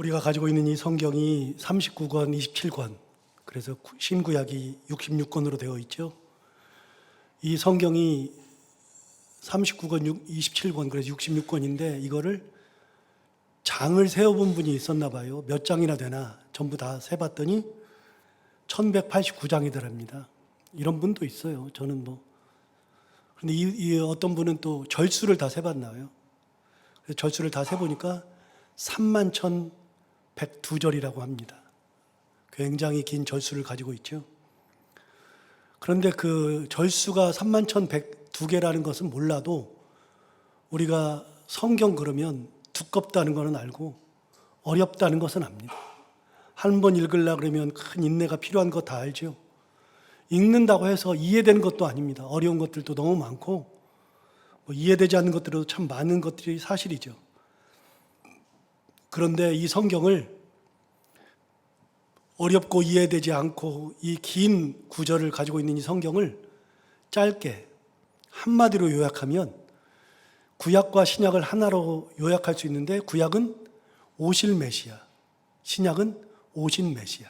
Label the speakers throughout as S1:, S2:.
S1: 우리가 가지고 있는 이 성경이 39권, 27권, 그래서 신구약이 66권으로 되어 있죠. 이 성경이 39권, 27권, 그래서 66권인데 이거를 장을 세어본 분이 있었나 봐요. 몇 장이나 되나 전부 다 세봤더니 1189장이더랍니다. 이런 분도 있어요. 저는 근데 이 어떤 분은 또 절수를 다 세봤나요? 그래서 절수를 다 세보니까 31,102절이라고 합니다. 굉장히 긴 절수를 가지고 있죠. 그런데 그 절수가 31,102개라는 것은 몰라도 우리가 성경 그러면 두껍다는 것은 알고 어렵다는 것은 압니다. 한 번 읽으려고 그러면 큰 인내가 필요한 거 다 알죠. 읽는다고 해서 이해되는 것도 아닙니다. 어려운 것들도 너무 많고 이해되지 않는 것들도 참 많은 것들이 사실이죠. 그런데 이 성경을 어렵고 이해되지 않고 이 긴 구절을 가지고 있는 이 성경을 짧게 한마디로 요약하면 구약과 신약을 하나로 요약할 수 있는데 구약은 오실 메시아, 신약은 오신 메시아.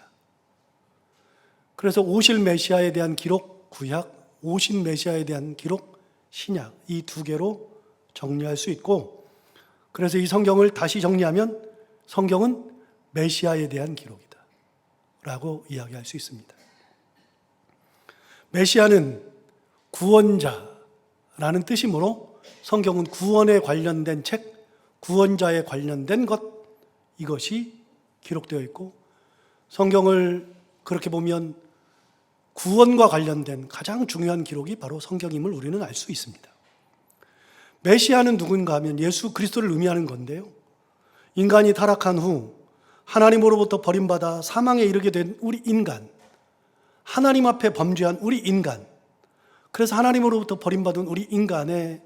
S1: 그래서 오실 메시아에 대한 기록 구약, 오신 메시아에 대한 기록 신약, 이 두 개로 정리할 수 있고, 그래서 이 성경을 다시 정리하면 성경은 메시아에 대한 기록이다 라고 이야기할 수 있습니다. 메시아는 구원자라는 뜻이므로 성경은 구원에 관련된 책, 구원자에 관련된 것, 이것이 기록되어 있고, 성경을 그렇게 보면 구원과 관련된 가장 중요한 기록이 바로 성경임을 우리는 알 수 있습니다. 메시아는 누군가 하면 예수 그리스도를 의미하는 건데요. 인간이 타락한 후 하나님으로부터 버림받아 사망에 이르게 된 우리 인간, 하나님 앞에 범죄한 우리 인간, 그래서 하나님으로부터 버림받은 우리 인간의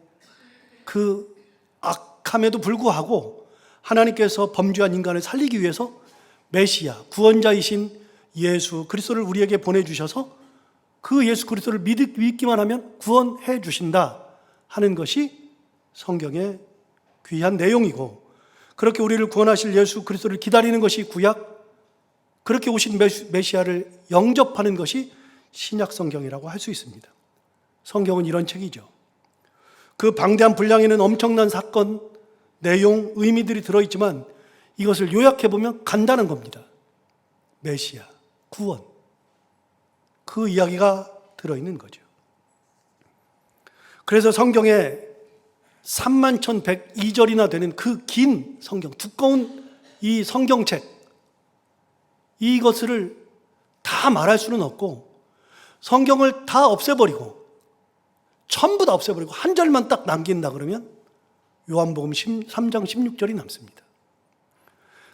S1: 그 악함에도 불구하고 하나님께서 범죄한 인간을 살리기 위해서 메시아, 구원자이신 예수 그리스도를 우리에게 보내주셔서 그 예수 그리스도를 믿기만 하면 구원해 주신다 하는 것이 성경의 귀한 내용이고, 그렇게 우리를 구원하실 예수 그리스도를 기다리는 것이 구약, 그렇게 오신 메시아를 영접하는 것이 신약 성경이라고 할 수 있습니다. 성경은 이런 책이죠. 그 방대한 분량에는 엄청난 사건, 내용, 의미들이 들어있지만 이것을 요약해보면 간단한 겁니다. 메시아, 구원, 그 이야기가 들어있는 거죠. 그래서 성경에 31,102절이나 되는 그 긴 성경, 두꺼운 이 성경책, 이것을 다 말할 수는 없고 성경을 다 없애버리고 전부 다 없애버리고 한 절만 딱 남긴다 그러면 요한복음 3장 16절이 남습니다.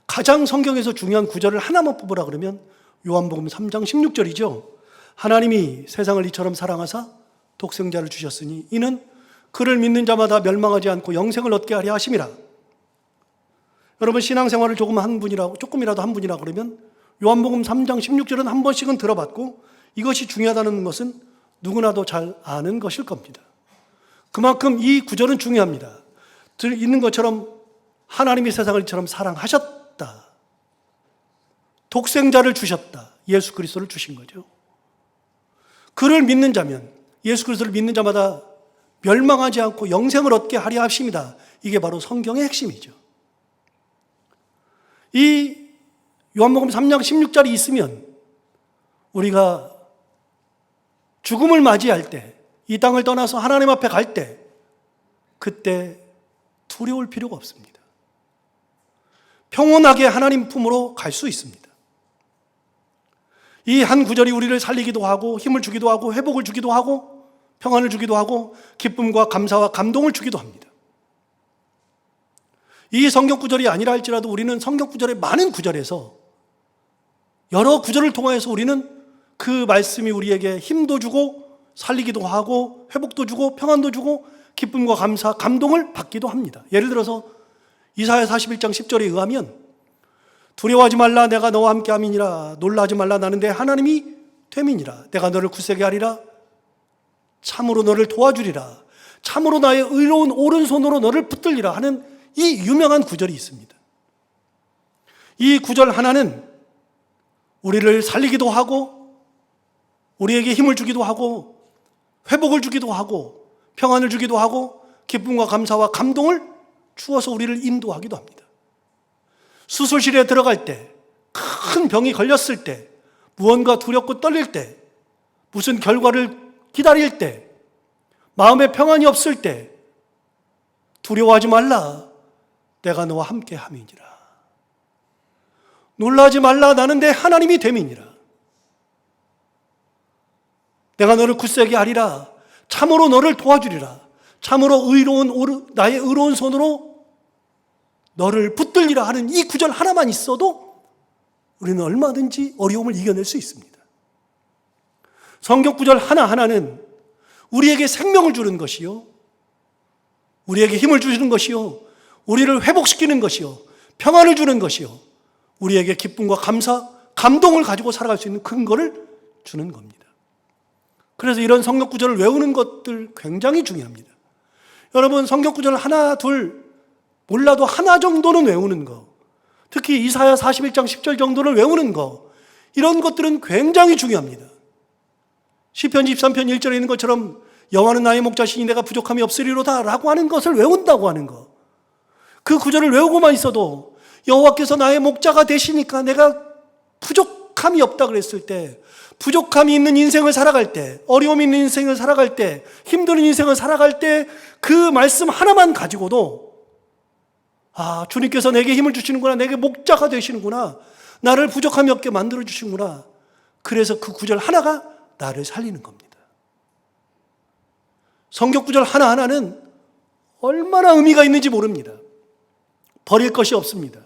S1: 가장 성경에서 중요한 구절을 하나만 뽑으라 그러면 요한복음 3장 16절이죠. 하나님이 세상을 이처럼 사랑하사 독생자를 주셨으니 이는 그를 믿는 자마다 멸망하지 않고 영생을 얻게 하려 하심이라. 여러분 신앙생활을 조금이라도 한 분이라 그러면 요한복음 3장 16절은 한 번씩은 들어봤고 이것이 중요하다는 것은 누구나도 잘 아는 것일 겁니다. 그만큼 이 구절은 중요합니다. 있는 것처럼 하나님이 세상을 이처럼 사랑하셨다. 독생자를 주셨다. 예수 그리스도를 주신 거죠. 그를 믿는 자면, 예수 그리스도를 믿는 자마다 멸망하지 않고 영생을 얻게 하려 하십니다. 이게 바로 성경의 핵심이죠. 이 요한복음 3장 16절이 있으면 우리가 죽음을 맞이할 때, 이 땅을 떠나서 하나님 앞에 갈 때, 그때 두려울 필요가 없습니다. 평온하게 하나님 품으로 갈 수 있습니다. 이 한 구절이 우리를 살리기도 하고 힘을 주기도 하고 회복을 주기도 하고 평안을 주기도 하고 기쁨과 감사와 감동을 주기도 합니다. 이 성경 구절이 아니라 할지라도 우리는 성경 구절의 많은 구절에서 여러 구절을 통해서 우리는 그 말씀이 우리에게 힘도 주고 살리기도 하고 회복도 주고 평안도 주고 기쁨과 감사, 감동을 받기도 합니다. 예를 들어서 이사야 41장 10절에 의하면 두려워하지 말라 내가 너와 함께 함이니라 놀라지 말라 나는 내 하나님이 됨이니라 내가 너를 굳세게 하리라 참으로 너를 도와주리라 참으로 나의 의로운 오른손으로 너를 붙들리라 하는 이 유명한 구절이 있습니다. 이 구절 하나는 우리를 살리기도 하고 우리에게 힘을 주기도 하고 회복을 주기도 하고 평안을 주기도 하고 기쁨과 감사와 감동을 주어서 우리를 인도하기도 합니다. 수술실에 들어갈 때, 큰 병이 걸렸을 때, 무언가 두렵고 떨릴 때, 무슨 결과를 기다릴 때, 마음에 평안이 없을 때 두려워하지 말라. 내가 너와 함께 함이니라. 놀라지 말라. 나는 내 하나님이 됨이니라. 내가 너를 굳세게 하리라. 참으로 너를 도와주리라. 참으로 나의 의로운 손으로 너를 붙들리라 하는 이 구절 하나만 있어도 우리는 얼마든지 어려움을 이겨낼 수 있습니다. 성경 구절 하나하나는 우리에게 생명을 주는 것이요, 우리에게 힘을 주시는 것이요, 우리를 회복시키는 것이요, 평안을 주는 것이요, 우리에게 기쁨과 감사, 감동을 가지고 살아갈 수 있는 근거를 주는 겁니다. 그래서 이런 성경 구절을 외우는 것들 굉장히 중요합니다. 여러분, 성경 구절 하나, 둘 몰라도 하나 정도는 외우는 거, 특히 이사야 41장 10절 정도를 외우는 거, 이런 것들은 굉장히 중요합니다. 시편 23편 1절에 있는 것처럼 여호와는 나의 목자시니 내가 부족함이 없으리로다 라고 하는 것을 외운다고 하는 거, 그 구절을 외우고만 있어도 여호와께서 나의 목자가 되시니까 내가 부족함이 없다 그랬을 때, 부족함이 있는 인생을 살아갈 때, 어려움이 있는 인생을 살아갈 때, 힘든 인생을 살아갈 때 그 말씀 하나만 가지고도 아, 주님께서 내게 힘을 주시는구나, 내게 목자가 되시는구나, 나를 부족함이 없게 만들어 주시는구나. 그래서 그 구절 하나가 나를 살리는 겁니다. 성경 구절 하나하나는 얼마나 의미가 있는지 모릅니다. 버릴 것이 없습니다.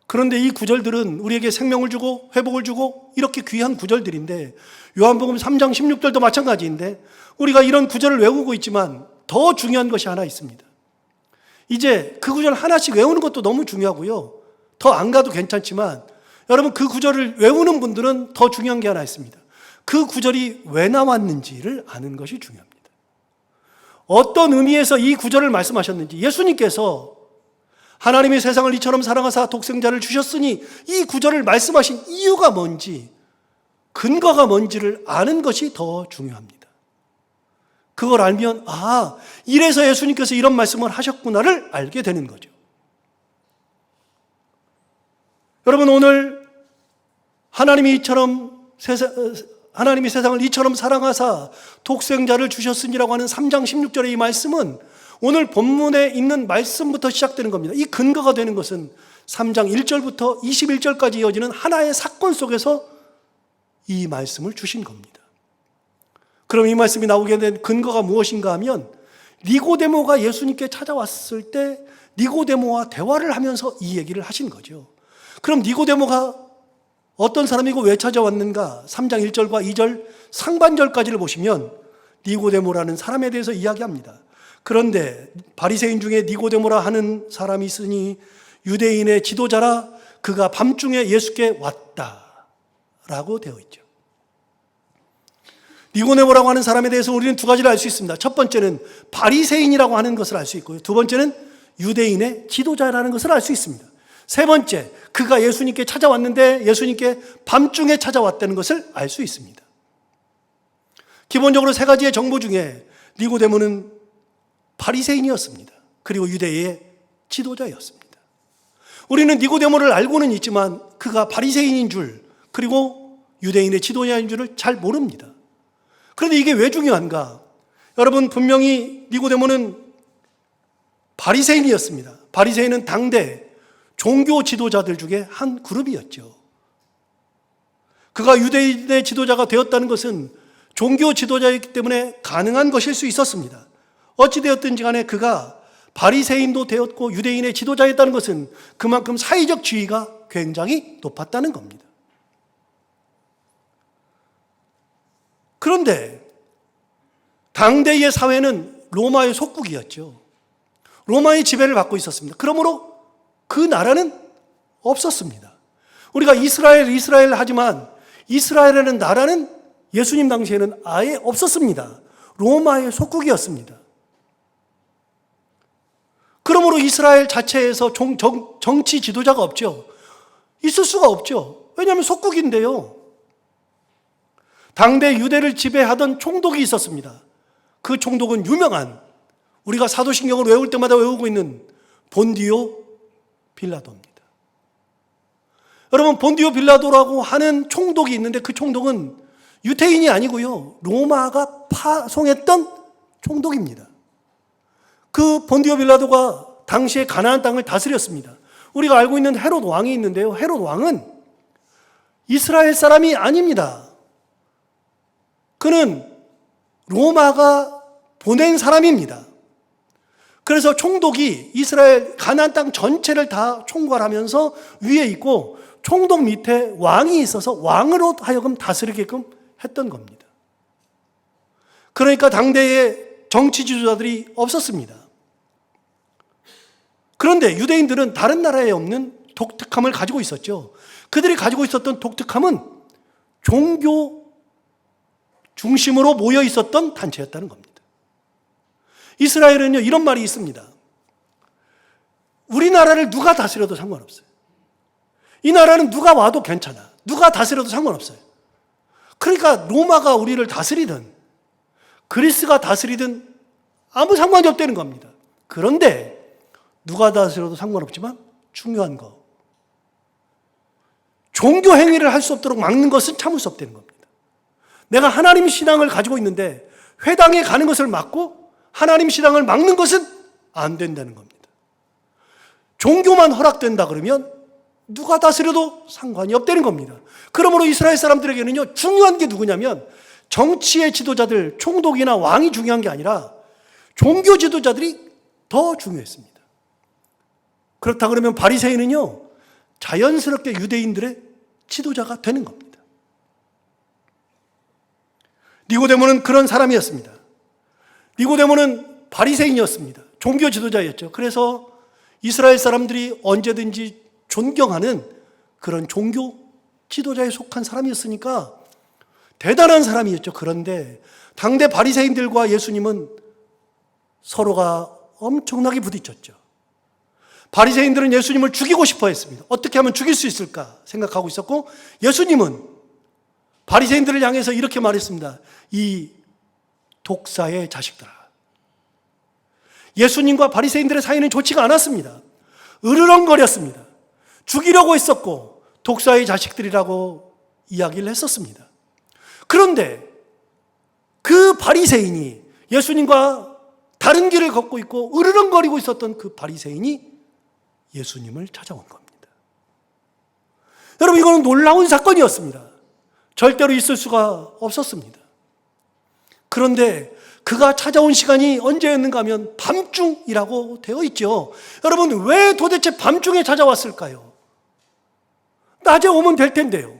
S1: 그런데 이 구절들은 우리에게 생명을 주고 회복을 주고 이렇게 귀한 구절들인데, 요한복음 3장 16절도 마찬가지인데 우리가 이런 구절을 외우고 있지만 더 중요한 것이 하나 있습니다. 이제 그 구절 하나씩 외우는 것도 너무 중요하고요, 더 안 가도 괜찮지만 여러분, 그 구절을 외우는 분들은 더 중요한 게 하나 있습니다. 그 구절이 왜 나왔는지를 아는 것이 중요합니다. 어떤 의미에서 이 구절을 말씀하셨는지, 예수님께서 하나님이 세상을 이처럼 사랑하사 독생자를 주셨으니 이 구절을 말씀하신 이유가 뭔지, 근거가 뭔지를 아는 것이 더 중요합니다. 그걸 알면 아, 이래서 예수님께서 이런 말씀을 하셨구나를 알게 되는 거죠. 여러분, 오늘 하나님이 세상을 이처럼 사랑하사 독생자를 주셨으니라고 하는 3장 16절의 이 말씀은 오늘 본문에 있는 말씀부터 시작되는 겁니다. 이 근거가 되는 것은 3장 1절부터 21절까지 이어지는 하나의 사건 속에서 이 말씀을 주신 겁니다. 그럼 이 말씀이 나오게 된 근거가 무엇인가 하면, 니고데모가 예수님께 찾아왔을 때 니고데모와 대화를 하면서 이 얘기를 하신 거죠. 그럼 니고데모가 어떤 사람이고 왜 찾아왔는가? 3장 1절과 2절 상반절까지를 보시면 니고데모라는 사람에 대해서 이야기합니다. 그런데 바리새인 중에 니고데모라 하는 사람이 있으니 유대인의 지도자라, 그가 밤중에 예수께 왔다라고 되어 있죠. 니고데모라고 하는 사람에 대해서 우리는 두 가지를 알 수 있습니다. 첫 번째는 바리새인이라고 하는 것을 알 수 있고요, 두 번째는 유대인의 지도자라는 것을 알 수 있습니다. 세 번째, 그가 예수님께 찾아왔는데 예수님께 밤중에 찾아왔다는 것을 알 수 있습니다. 기본적으로 세 가지의 정보 중에 니고데모는 바리새인이었습니다. 그리고 유대의 지도자였습니다. 우리는 니고데모를 알고는 있지만 그가 바리새인인 줄, 그리고 유대인의 지도자인 줄을 잘 모릅니다. 그런데 이게 왜 중요한가? 여러분, 분명히 니고데모는 바리새인이었습니다. 바리새인은 당대 종교 지도자들 중에 한 그룹이었죠. 그가 유대인의 지도자가 되었다는 것은 종교 지도자이기 때문에 가능한 것일 수 있었습니다. 어찌되었든지 간에 그가 바리새인도 되었고 유대인의 지도자였다는 것은 그만큼 사회적 지위가 굉장히 높았다는 겁니다. 그런데 당대의 사회는 로마의 속국이었죠. 로마의 지배를 받고 있었습니다. 그러므로 그 나라는 없었습니다. 우리가 이스라엘 하지만 이스라엘이라는 나라는 예수님 당시에는 아예 없었습니다. 로마의 속국이었습니다. 그러므로 이스라엘 자체에서 정치 지도자가 없죠. 있을 수가 없죠. 왜냐하면 속국인데요. 당대 유대를 지배하던 총독이 있었습니다. 그 총독은 유명한, 우리가 사도신경을 외울 때마다 외우고 있는 본디오 빌라도입니다. 여러분, 본디오 빌라도라고 하는 총독이 있는데 그 총독은 유태인이 아니고요, 로마가 파송했던 총독입니다. 그 본디오 빌라도가 당시에 가나안 땅을 다스렸습니다. 우리가 알고 있는 헤롯 왕이 있는데요, 헤롯 왕은 이스라엘 사람이 아닙니다. 그는 로마가 보낸 사람입니다. 그래서 총독이 이스라엘 가나안 땅 전체를 다 총괄하면서 위에 있고, 총독 밑에 왕이 있어서 왕으로 하여금 다스리게끔 했던 겁니다. 그러니까 당대에 정치 지도자들이 없었습니다. 그런데 유대인들은 다른 나라에 없는 독특함을 가지고 있었죠. 그들이 가지고 있었던 독특함은 종교 중심으로 모여 있었던 단체였다는 겁니다. 이스라엘은요, 이런 말이 있습니다. 우리나라를 누가 다스려도 상관없어요. 이 나라는 누가 와도 괜찮아. 누가 다스려도 상관없어요. 그러니까 로마가 우리를 다스리든 그리스가 다스리든 아무 상관이 없다는 겁니다. 그런데 누가 다스려도 상관없지만 중요한 거, 종교 행위를 할 수 없도록 막는 것은 참을 수 없다는 겁니다. 내가 하나님 신앙을 가지고 있는데 회당에 가는 것을 막고 하나님 신앙을 막는 것은 안 된다는 겁니다. 종교만 허락된다 그러면 누가 다스려도 상관이 없다는 겁니다. 그러므로 이스라엘 사람들에게는요, 중요한 게 누구냐면 정치의 지도자들, 총독이나 왕이 중요한 게 아니라 종교 지도자들이 더 중요했습니다. 그렇다 그러면 바리새인은요, 자연스럽게 유대인들의 지도자가 되는 겁니다. 니고데모는 그런 사람이었습니다. 니고데모는 바리새인이었습니다. 종교 지도자였죠. 그래서 이스라엘 사람들이 언제든지 존경하는 그런 종교 지도자에 속한 사람이었으니까 대단한 사람이었죠. 그런데 당대 바리새인들과 예수님은 서로가 엄청나게 부딪혔죠. 바리새인들은 예수님을 죽이고 싶어 했습니다. 어떻게 하면 죽일 수 있을까 생각하고 있었고, 예수님은 바리새인들을 향해서 이렇게 말했습니다. 이 독사의 자식들아. 예수님과 바리새인들의 사이는 좋지가 않았습니다. 으르렁거렸습니다. 죽이려고 했었고 독사의 자식들이라고 이야기를 했었습니다. 그런데 그 바리새인이, 예수님과 다른 길을 걷고 있고 으르렁거리고 있었던 그 바리새인이 예수님을 찾아온 겁니다. 여러분, 이거는 놀라운 사건이었습니다. 절대로 있을 수가 없었습니다. 그런데 그가 찾아온 시간이 언제였는가 하면 밤중이라고 되어 있죠. 여러분, 왜 도대체 밤중에 찾아왔을까요? 낮에 오면 될 텐데요.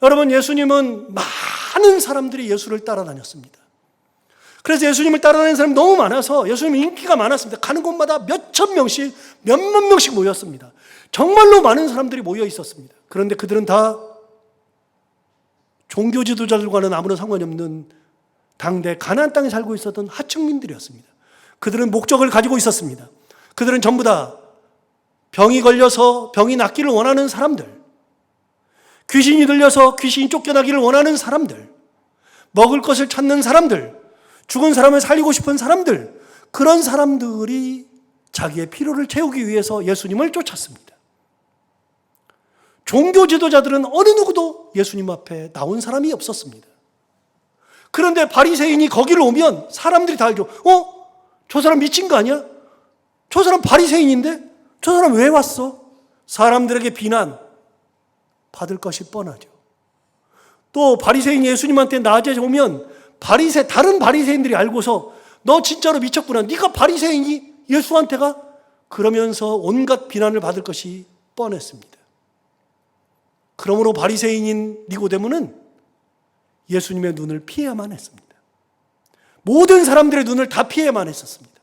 S1: 여러분, 예수님은 많은 사람들이 예수를 따라다녔습니다. 그래서 예수님을 따라다니는 사람이 너무 많아서 예수님 인기가 많았습니다. 가는 곳마다 몇천 명씩, 몇만 명씩 모였습니다. 정말로 많은 사람들이 모여 있었습니다. 그런데 그들은 다 종교 지도자들과는 아무런 상관이 없는 당대 가나안 땅에 살고 있었던 하층민들이었습니다. 그들은 목적을 가지고 있었습니다. 그들은 전부 다 병이 걸려서 병이 낫기를 원하는 사람들, 귀신이 들려서 귀신이 쫓겨나기를 원하는 사람들, 먹을 것을 찾는 사람들, 죽은 사람을 살리고 싶은 사람들, 그런 사람들이 자기의 필요를 채우기 위해서 예수님을 쫓았습니다. 종교 지도자들은 어느 누구도 예수님 앞에 나온 사람이 없었습니다. 그런데 바리새인이 거기를 오면 사람들이 다 알죠. 저 사람 미친 거 아니야? 저 사람 바리새인인데? 저 사람 왜 왔어? 사람들에게 비난 받을 것이 뻔하죠. 또 바리새인이 예수님한테 낮에 오면 다른 바리새인들이 알고서 너 진짜로 미쳤구나. 네가 바리새인이 예수한테 가? 그러면서 온갖 비난을 받을 것이 뻔했습니다. 그러므로 바리새인인 니고데모는 예수님의 눈을 피해야만 했습니다. 모든 사람들의 눈을 다 피해야만 했었습니다.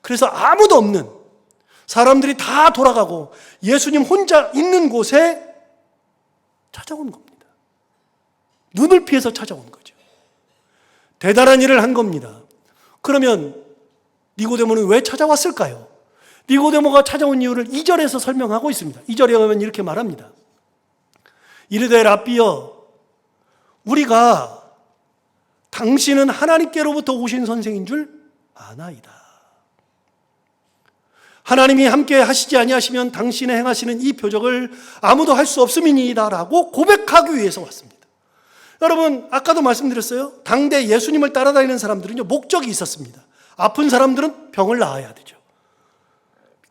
S1: 그래서 아무도 없는, 사람들이 다 돌아가고 예수님 혼자 있는 곳에 찾아온 겁니다. 눈을 피해서 찾아온 거죠. 대단한 일을 한 겁니다. 그러면 니고데모는 왜 찾아왔을까요? 니고데모가 찾아온 이유를 2절에서 설명하고 있습니다. 2절에 보면 이렇게 말합니다. 이르되 랍비여, 우리가 당신은 하나님께로부터 오신 선생인 줄 아나이다. 하나님이 함께 하시지 아니하시면 당신의 행하시는 이 표적을 아무도 할 수 없음이니이다 라고 고백하기 위해서 왔습니다. 여러분, 아까도 말씀드렸어요. 당대 예수님을 따라다니는 사람들은요, 목적이 있었습니다. 아픈 사람들은 병을 나아야 되죠.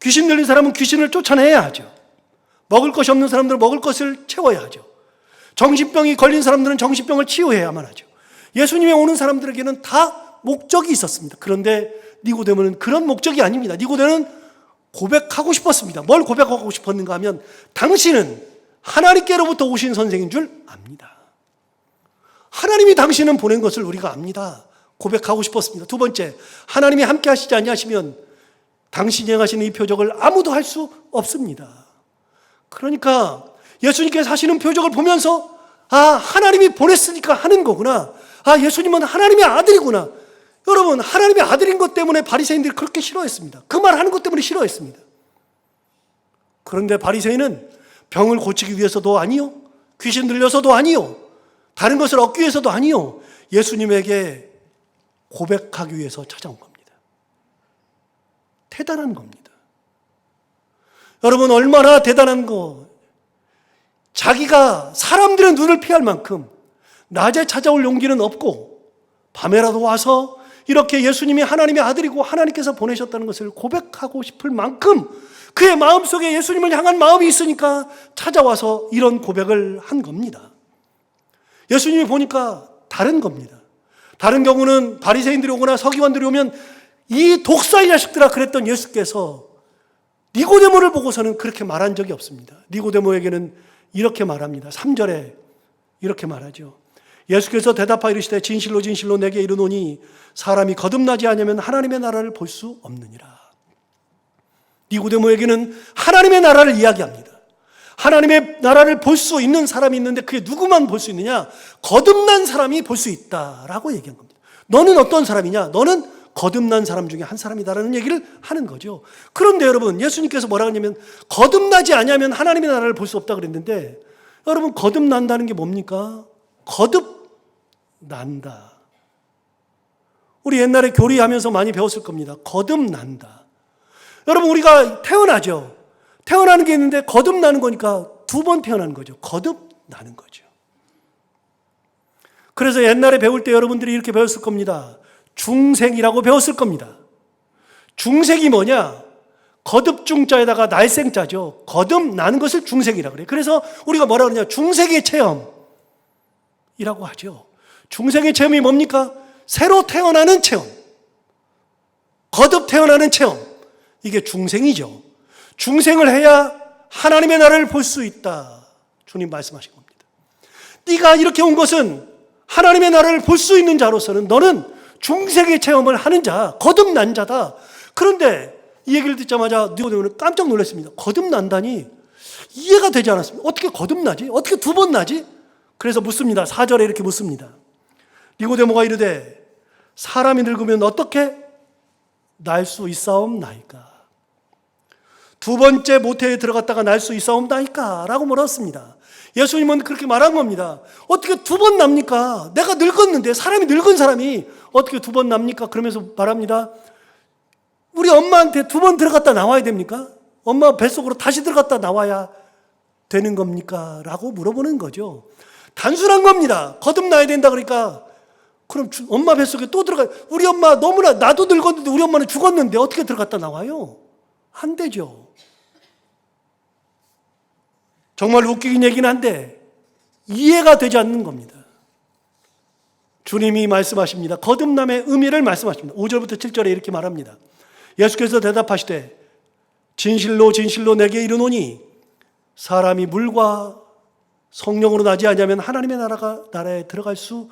S1: 귀신 들린 사람은 귀신을 쫓아내야 하죠. 먹을 것이 없는 사람들은 먹을 것을 채워야 하죠. 정신병이 걸린 사람들은 정신병을 치유해야만 하죠. 예수님이 오는 사람들에게는 다 목적이 있었습니다. 그런데 니고데모는 그런 목적이 아닙니다. 니고데모는 고백하고 싶었습니다. 뭘 고백하고 싶었는가 하면 당신은 하나님께로부터 오신 선생인 줄 압니다. 하나님이 당신은 보낸 것을 우리가 압니다. 고백하고 싶었습니다. 두 번째, 하나님이 함께 하시지 아니하시면 당신이 행하시는 이 표적을 아무도 할 수 없습니다. 그러니까 예수님께서 하시는 표적을 보면서 하나님이 보냈으니까 하는 거구나. 예수님은 하나님의 아들이구나. 여러분, 하나님의 아들인 것 때문에 바리새인들이 그렇게 싫어했습니다. 그 말 하는 것 때문에 싫어했습니다. 그런데 바리새인은 병을 고치기 위해서도 아니요, 귀신 들려서도 아니요, 다른 것을 얻기 위해서도 아니요, 예수님에게 고백하기 위해서 찾아온 겁니다. 대단한 겁니다. 여러분, 얼마나 대단한 거. 자기가 사람들의 눈을 피할 만큼 낮에 찾아올 용기는 없고 밤에라도 와서 이렇게 예수님이 하나님의 아들이고 하나님께서 보내셨다는 것을 고백하고 싶을 만큼 그의 마음속에 예수님을 향한 마음이 있으니까 찾아와서 이런 고백을 한 겁니다. 예수님이 보니까 다른 겁니다. 다른 경우는 바리새인들이 오거나 서기관들이 오면 이 독사의 자식들아 그랬던 예수께서 니고데모를 보고서는 그렇게 말한 적이 없습니다. 니고데모에게는 이렇게 말합니다. 3절에 이렇게 말하죠. 예수께서 대답하여 이르시되 진실로 진실로 내게 이르노니 사람이 거듭나지 않으면 하나님의 나라를 볼 수 없느니라. 니고데모에게는 하나님의 나라를 이야기합니다. 하나님의 나라를 볼 수 있는 사람이 있는데 그게 누구만 볼 수 있느냐? 거듭난 사람이 볼 수 있다라고 얘기한 겁니다. 너는 어떤 사람이냐? 너는 거듭난 사람 중에 한 사람이다라는 얘기를 하는 거죠. 그런데 여러분, 예수님께서 뭐라고 하냐면 거듭나지 않으면 하나님의 나라를 볼 수 없다 그랬는데, 여러분, 거듭난다는 게 뭡니까? 거듭난다. 우리 옛날에 교리하면서 많이 배웠을 겁니다. 거듭난다. 여러분, 우리가 태어나죠. 태어나는 게 있는데 거듭나는 거니까 두 번 태어나는 거죠. 거듭나는 거죠. 그래서 옛날에 배울 때 여러분들이 이렇게 배웠을 겁니다. 중생이라고 배웠을 겁니다. 중생이 뭐냐? 거듭중자에다가 날생자죠. 거듭나는 것을 중생이라고 그래요. 그래서 우리가 뭐라 그러냐? 중생의 체험이라고 하죠. 중생의 체험이 뭡니까? 새로 태어나는 체험. 거듭 태어나는 체험. 이게 중생이죠. 중생을 해야 하나님의 나라를 볼 수 있다. 주님 말씀하신 겁니다. 네가 이렇게 온 것은 하나님의 나라를 볼 수 있는 자로서는 너는 중생의 체험을 하는 자, 거듭난 자다. 그런데 이 얘기를 듣자마자 니고데모는 깜짝 놀랐습니다. 거듭난다니 이해가 되지 않았습니다. 어떻게 거듭나지? 어떻게 두 번 나지? 그래서 묻습니다. 4절에 이렇게 묻습니다. 니고데모가 이르되 사람이 늙으면 어떻게 날 수 있사옵나이까? 두 번째 모태에 들어갔다가 날 수 있사옵나이까? 라고 물었습니다. 예수님은 그렇게 말한 겁니다. 어떻게 두 번 납니까? 내가 늙었는데, 사람이 늙은 사람이 어떻게 두 번 납니까? 그러면서 말합니다. 우리 엄마한테 두 번 들어갔다 나와야 됩니까? 엄마 뱃속으로 다시 들어갔다 나와야 되는 겁니까? 라고 물어보는 거죠. 단순한 겁니다. 거듭나야 된다 그러니까 그럼 엄마 뱃속에 또 들어가. 우리 엄마 너무나, 나도 늙었는데 우리 엄마는 죽었는데 어떻게 들어갔다 나와요? 안 되죠. 정말 웃기긴 얘기는 한데 이해가 되지 않는 겁니다. 주님이 말씀하십니다. 거듭남의 의미를 말씀하십니다. 5절부터 7절에 이렇게 말합니다. 예수께서 대답하시되 진실로 진실로 내게 이르노니 사람이 물과 성령으로 나지 않으면 하나님의 나라에 들어갈 수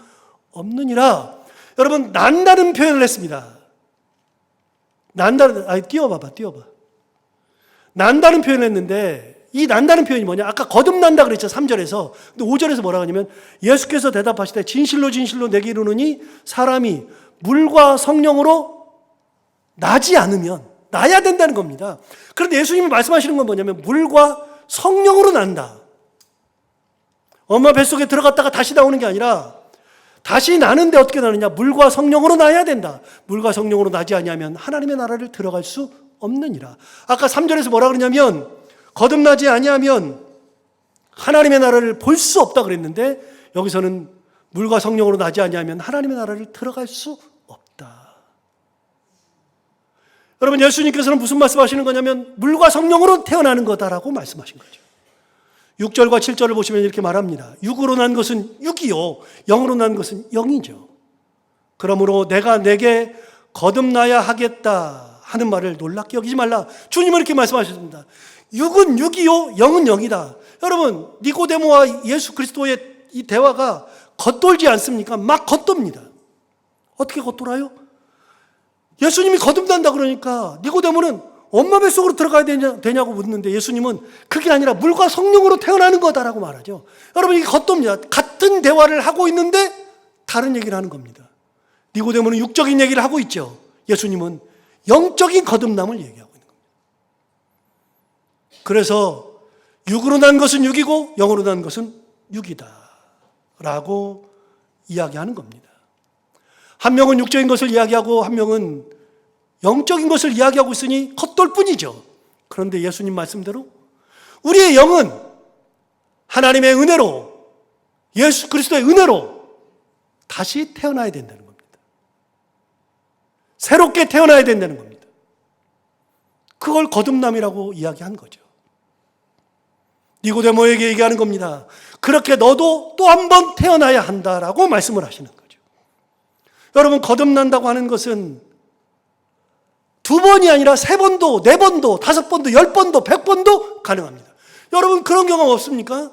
S1: 없느니라. 여러분, 난다는 표현을 했습니다. 띄워봐. 난다는 표현을 했는데 이 난다는 표현이 뭐냐? 아까 거듭난다 그랬죠. 3절에서. 근데 5절에서 뭐라고 하냐면 예수께서 대답하시되 진실로 진실로 내게 이르노니 사람이 물과 성령으로 나지 않으면, 나야 된다는 겁니다. 그런데 예수님이 말씀하시는 건 뭐냐면 물과 성령으로 난다. 엄마 뱃속에 들어갔다가 다시 나오는 게 아니라 다시 나는데 어떻게 나느냐? 물과 성령으로 나야 된다. 물과 성령으로 나지 아니하면 하나님의 나라를 들어갈 수 없느니라. 아까 3절에서 뭐라 그러냐면 거듭나지 아니하면 하나님의 나라를 볼 수 없다 그랬는데 여기서는 물과 성령으로 나지 아니하면 하나님의 나라를 들어갈 수 없다. 여러분, 예수님께서는 무슨 말씀하시는 거냐면 물과 성령으로 태어나는 거다라고 말씀하신 거죠. 6절과 7절을 보시면 이렇게 말합니다. 육으로 난 것은 육이요 영으로 난 것은 영이죠. 그러므로 내가 내게 거듭나야 하겠다 하는 말을 놀랍게 여기지 말라. 주님은 이렇게 말씀하셨습니다. 육은 육이요 영은 영이다. 여러분, 니고데모와 예수 그리스도의 이 대화가 겉돌지 않습니까? 막 겉돕니다. 어떻게 겉돌아요? 예수님이 거듭난다 그러니까 니고데모는 엄마 뱃속으로 들어가야 되냐고 묻는데 예수님은 그게 아니라 물과 성령으로 태어나는 거다라고 말하죠. 여러분, 이게 겉돕니다. 같은 대화를 하고 있는데 다른 얘기를 하는 겁니다. 니고데모는 육적인 얘기를 하고 있죠. 예수님은 영적인 거듭남을 얘기하고 있는 겁니다. 그래서 육으로 난 것은 육이고 영으로 난 것은 육이다 라고 이야기하는 겁니다. 한 명은 육적인 것을 이야기하고 한 명은 영적인 것을 이야기하고 있으니 겉돌 뿐이죠. 그런데 예수님 말씀대로 우리의 영은 하나님의 은혜로, 예수 그리스도의 은혜로 다시 태어나야 된다는 겁니다. 새롭게 태어나야 된다는 겁니다. 그걸 거듭남이라고 이야기한 거죠. 니고데모에게 얘기하는 겁니다. 그렇게 너도 또 한 번 태어나야 한다라고 말씀을 하시는 거죠. 여러분, 거듭난다고 하는 것은 두 번이 아니라 세 번도, 네 번도, 다섯 번도, 10번도, 100번도 가능합니다. 여러분, 그런 경험 없습니까?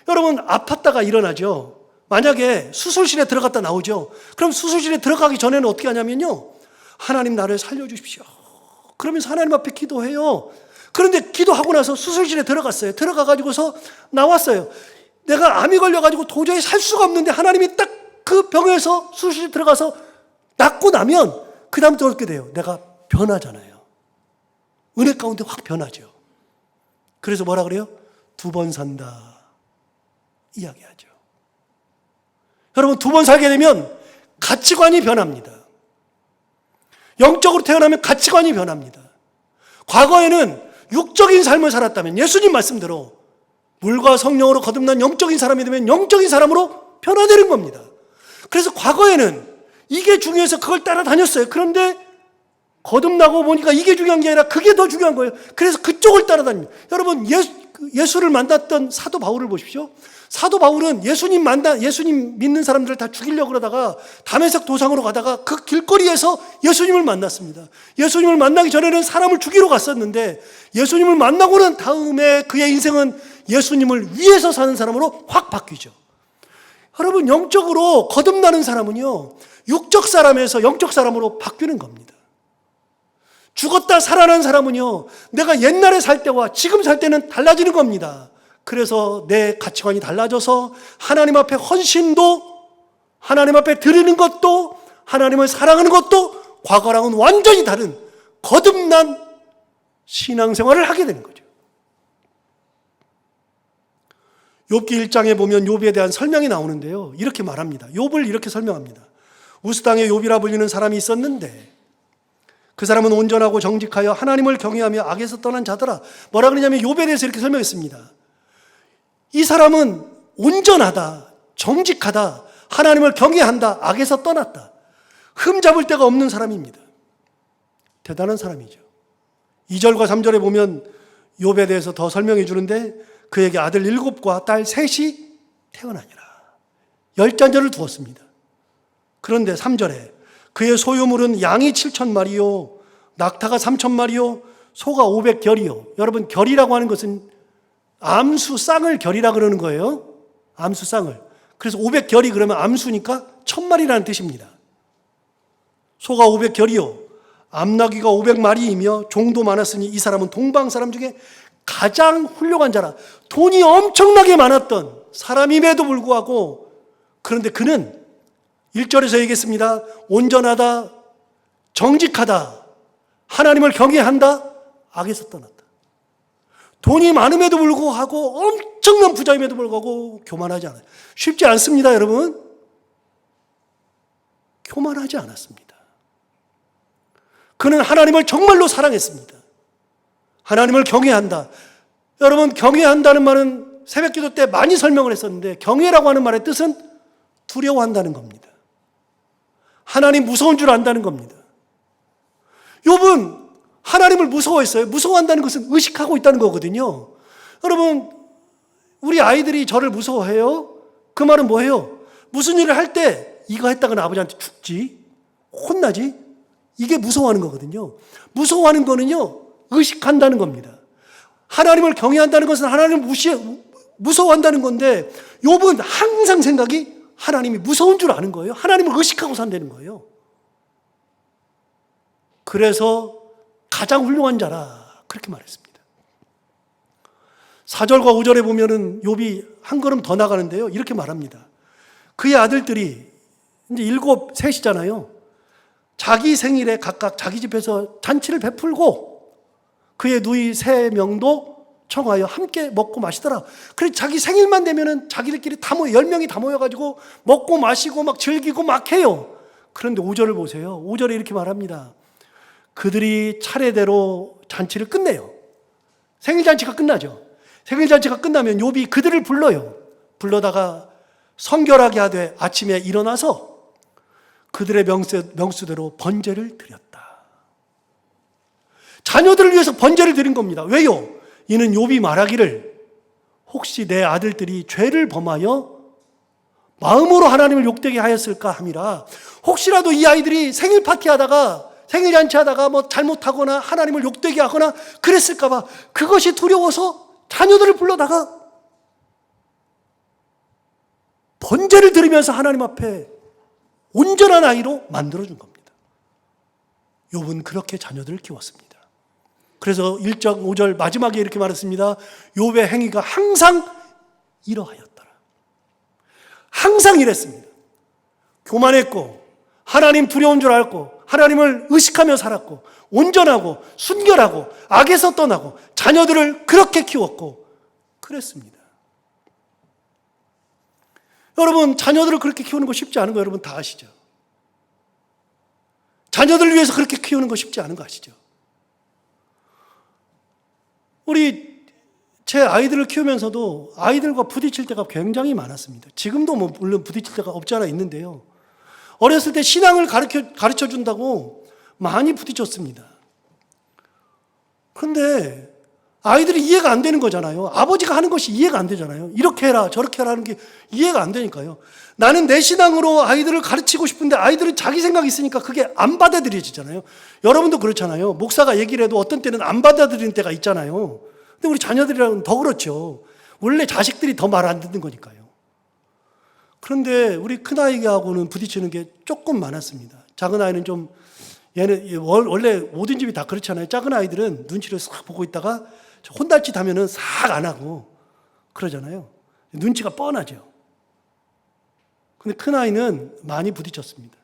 S1: 여러분, 아팠다가 일어나죠. 만약에 수술실에 들어갔다 나오죠. 그럼 수술실에 들어가기 전에는 어떻게 하냐면요, 하나님 나를 살려주십시오. 그러면서 하나님 앞에 기도해요. 그런데 기도하고 나서 수술실에 들어갔어요. 들어가가지고서 나왔어요. 내가 암이 걸려가지고 도저히 살 수가 없는데 하나님이 딱 그 병에서 수술실에 들어가서 낫고 나면 그 다음부터 어떻게 돼요? 내가 변하잖아요. 은혜 가운데 확 변하죠. 그래서 뭐라 그래요? 두 번 산다 이야기하죠. 여러분, 두 번 살게 되면 가치관이 변합니다. 영적으로 태어나면 가치관이 변합니다. 과거에는 육적인 삶을 살았다면 예수님 말씀대로 물과 성령으로 거듭난 영적인 사람이 되면 영적인 사람으로 변화되는 겁니다. 그래서 과거에는 이게 중요해서 그걸 따라다녔어요. 그런데 거듭나고 보니까 이게 중요한 게 아니라 그게 더 중요한 거예요. 그래서 그쪽을 따라다닙니다. 여러분, 예수를 만났던 사도 바울을 보십시오. 사도 바울은 예수님 믿는 사람들을 다 죽이려고 그러다가 다메섹 도상으로 가다가 그 길거리에서 예수님을 만났습니다. 예수님을 만나기 전에는 사람을 죽이러 갔었는데 예수님을 만나고 난 다음에 그의 인생은 예수님을 위해서 사는 사람으로 확 바뀌죠. 여러분, 영적으로 거듭나는 사람은요, 육적 사람에서 영적 사람으로 바뀌는 겁니다. 죽었다 살아난 사람은요, 내가 옛날에 살 때와 지금 살 때는 달라지는 겁니다. 그래서 내 가치관이 달라져서 하나님 앞에 헌신도, 하나님 앞에 드리는 것도, 하나님을 사랑하는 것도 과거랑은 완전히 다른 거듭난 신앙생활을 하게 되는 거죠. 욥기 1장에 보면 욥에 대한 설명이 나오는데요, 이렇게 말합니다. 욥을 이렇게 설명합니다. 우스당의 욥이라 불리는 사람이 있었는데 그 사람은 온전하고 정직하여 하나님을 경외하며 악에서 떠난 자더라. 뭐라 그러냐면 욥에 대해서 이렇게 설명했습니다. 이 사람은 온전하다, 정직하다, 하나님을 경외한다, 악에서 떠났다. 흠잡을 데가 없는 사람입니다. 대단한 사람이죠. 2절과 3절에 보면 욥에 대해서 더 설명해 주는데 그에게 아들 7과 딸 3이 태어나니라. 10자녀를 두었습니다. 그런데 3절에 그의 소유물은 양이 7,000마리요, 낙타가 3,000마리요, 소가 500결이요. 여러분, 결이라고 하는 것은 암수 쌍을 결이라 그러는 거예요. 암수 쌍을. 그래서 500결이 그러면 암수니까 1000마리라는 뜻입니다. 소가 500결이요, 암나귀가 500마리이며 종도 많았으니 이 사람은 동방 사람 중에 가장 훌륭한 자라. 돈이 엄청나게 많았던 사람임에도 불구하고, 그런데 그는 1절에서 얘기했습니다. 온전하다, 정직하다, 하나님을 경외한다, 악에서 떠났다. 돈이 많음에도 불구하고 엄청난 부자임에도 불구하고 교만하지 않아요. 쉽지 않습니다, 여러분. 교만하지 않았습니다. 그는 하나님을 정말로 사랑했습니다. 하나님을 경외한다. 여러분, 경외한다는 말은 새벽기도 때 많이 설명을 했었는데, 경외라고 하는 말의 뜻은 두려워한다는 겁니다. 하나님 무서운 줄 안다는 겁니다. 욥은 하나님을 무서워했어요. 무서워한다는 것은 의식하고 있다는 거거든요. 여러분, 우리 아이들이 저를 무서워해요. 그 말은 뭐예요? 무슨 일을 할 때 이거 했다가는 아버지한테 죽지, 혼나지, 이게 무서워하는 거거든요. 무서워하는 거는요, 의식한다는 겁니다. 하나님을 경외한다는 것은 하나님을 무서워한다는 건데, 욥은 항상 생각이 하나님이 무서운 줄 아는 거예요. 하나님을 의식하고 산다는 거예요. 그래서 가장 훌륭한 자라, 그렇게 말했습니다. 4절과 5절에 보면은 욥이 한 걸음 더 나가는데요, 이렇게 말합니다. 그의 아들들이 이제 7셋이잖아요. 자기 생일에 각각 자기 집에서 잔치를 베풀고 그의 누이 3명도 청하여 함께 먹고 마시더라. 그래서 자기 생일만 되면은 자기들끼리 다 10명이 다 모여가지고 먹고 마시고 막 즐기고 막 해요. 그런데 5절을 보세요. 5절에 이렇게 말합니다. 그들이 차례대로 잔치를 끝내요. 생일잔치가 끝나죠. 생일잔치가 끝나면 욥이 그들을 불러요. 불러다가 성결하게 하되 아침에 일어나서 그들의 명수대로 번제를 드렸다. 자녀들을 위해서 번제를 드린 겁니다. 왜요? 이는 욥이 말하기를 혹시 내 아들들이 죄를 범하여 마음으로 하나님을 욕되게 하였을까 함이라. 혹시라도 이 아이들이 생일 파티하다가 생일잔치 하다가 뭐 잘못하거나 하나님을 욕되게 하거나 그랬을까 봐 그것이 두려워서 자녀들을 불러다가 번제를 드리면서 하나님 앞에 온전한 아이로 만들어준 겁니다. 욥은 그렇게 자녀들을 키웠습니다. 그래서 1장 5절 마지막에 이렇게 말했습니다. 욥의 행위가 항상 이러하였더라. 항상 이랬습니다. 교만했고 하나님 두려운 줄 알고 하나님을 의식하며 살았고 온전하고 순결하고 악에서 떠나고 자녀들을 그렇게 키웠고 그랬습니다. 여러분, 자녀들을 그렇게 키우는 거 쉽지 않은 거 여러분 다 아시죠? 자녀들을 위해서 그렇게 키우는 거 쉽지 않은 거 아시죠? 제 아이들을 키우면서도 아이들과 부딪힐 때가 굉장히 많았습니다. 지금도 뭐 물론 부딪힐 때가 없지 않아 있는데요. 어렸을 때 신앙을 가르쳐 준다고 많이 부딪혔습니다. 그런데 아이들이 이해가 안 되는 거잖아요. 아버지가 하는 것이 이해가 안 되잖아요. 이렇게 해라 저렇게 해라 하는 게 이해가 안 되니까요. 나는 내 신앙으로 아이들을 가르치고 싶은데 아이들은 자기 생각이 있으니까 그게 안 받아들여지잖아요. 여러분도 그렇잖아요. 목사가 얘기를 해도 어떤 때는 안 받아들이는 때가 있잖아요. 근데 우리 자녀들이랑은 더 그렇죠. 원래 자식들이 더 말 안 듣는 거니까요. 그런데 우리 큰아이하고는 부딪히는 게 조금 많았습니다. 작은 아이는 좀 얘는 원래 모든 집이 다 그렇잖아요. 작은 아이들은 눈치를 싹 보고 있다가 혼날 짓 하면은 싹 안 하고 그러잖아요. 눈치가 뻔하죠. 근데 큰아이는 많이 부딪혔습니다.